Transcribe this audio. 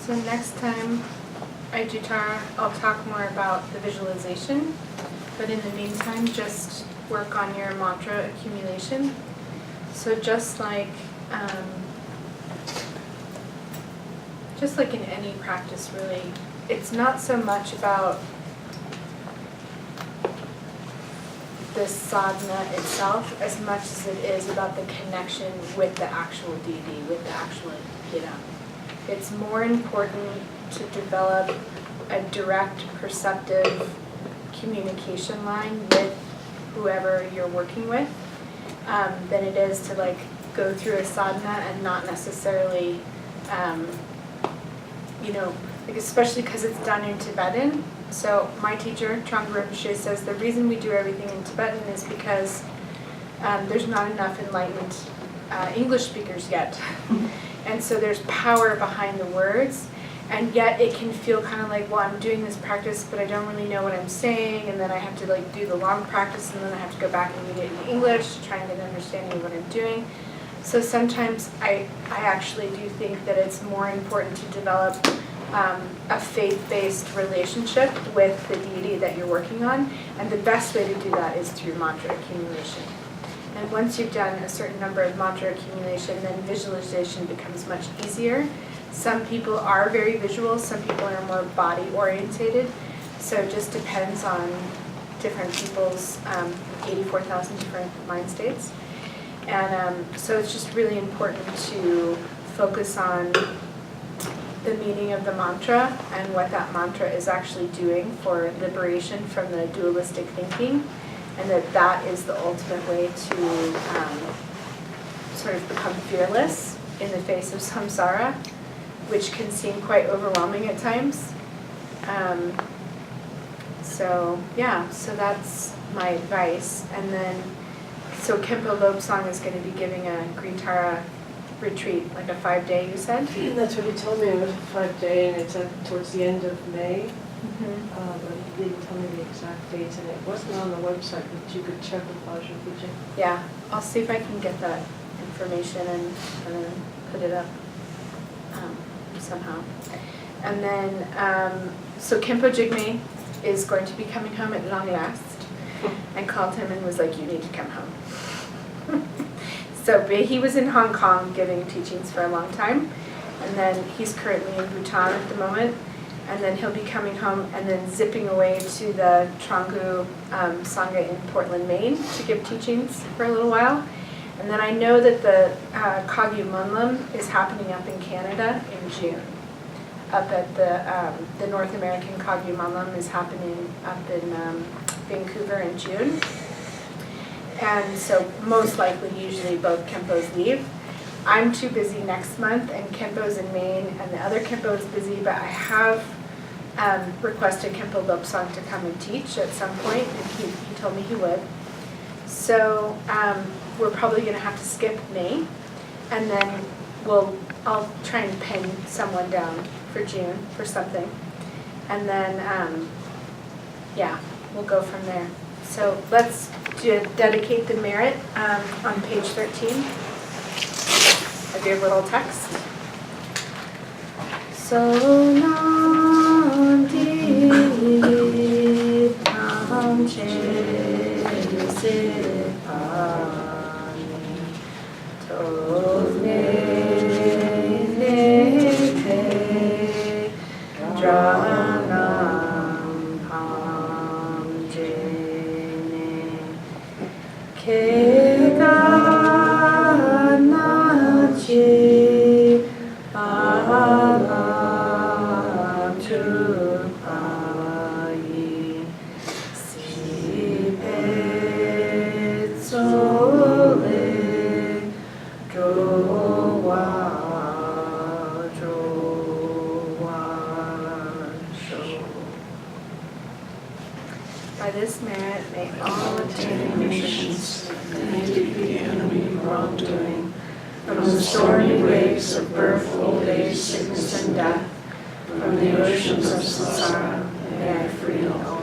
So next time I do Tara, I'll talk more about the visualization, but in the meantime, just work on your mantra accumulation. So just like in any practice, really, it's not so much about the sadhana itself as much as it is about the connection with the actual deity, with the actual Yidam. It's more important to develop a direct, perceptive communication line with whoever you're working with than it is to like go through a sadhana and not necessarily, like especially because it's done in Tibetan. So my teacher, Trungpa Rinpoche, says the reason we do everything in Tibetan is because there's not enough enlightened English speakers yet. And so there's power behind the words, and yet it can feel kind of like, well, I'm doing this practice, but I don't really know what I'm saying, and then I have to like do the long practice, and then I have to go back and read it in English to try and get an understanding of what I'm doing. So sometimes I actually do think that it's more important to develop a faith-based relationship with the deity that you're working on, and the best way to do that is through mantra accumulation. And once you've done a certain number of mantra accumulation, then visualization becomes much easier. Some people are very visual, some people are more body-orientated, so it just depends on different people's 84,000 different mind states. And so it's just really important to focus on the meaning of the mantra and what that mantra is actually doing for liberation from the dualistic thinking, and that is the ultimate way to sort of become fearless in the face of samsara, which can seem quite overwhelming at times. So that's my advice. And then, so Khenpo Lobsang is going to be giving a Green Tara retreat, like a 5-day, you said? That's what he told me. It was a 5-day, and it's towards the end of May. But he didn't tell me the exact dates, and it wasn't on the website, but you could check with Bajra Puja. Yeah, I'll see if I can get that information and then put it up somehow. And then, so Khenpo Jigme is going to be coming home at long last. I called him and was like, you need to come home. So he was in Hong Kong giving teachings for a long time, and then he's currently in Bhutan at the moment, and then he'll be coming home and then zipping away to the Tronghu Sangha in Portland, Maine to give teachings for a little while. And then I know that the Kagyu Munlam is happening up in Canada in June. Up at the North American Kagyu Munlam is happening up in Vancouver in June. And so most likely, usually both Khenpos leave. I'm too busy next month, and Khenpo's in Maine, and the other Khenpo is busy, but I have requested Khenpo Lobsang to come and teach at some point, and he told me he would. So we're probably going to have to skip May, and then I'll try and pin someone down for June for something. And then, we'll go from there. So let's dedicate the merit on page 13 of your little text. So nam di tam che se pani to ne te dranam pam je ne ke ga na che ala tu pai si pe so le jo wa sho. By this merit may all attaining nations and defeat the enemy of wrongdoing, from the stormy waves of birth, old age, sickness, and death, from the oceans of samsara, may I free all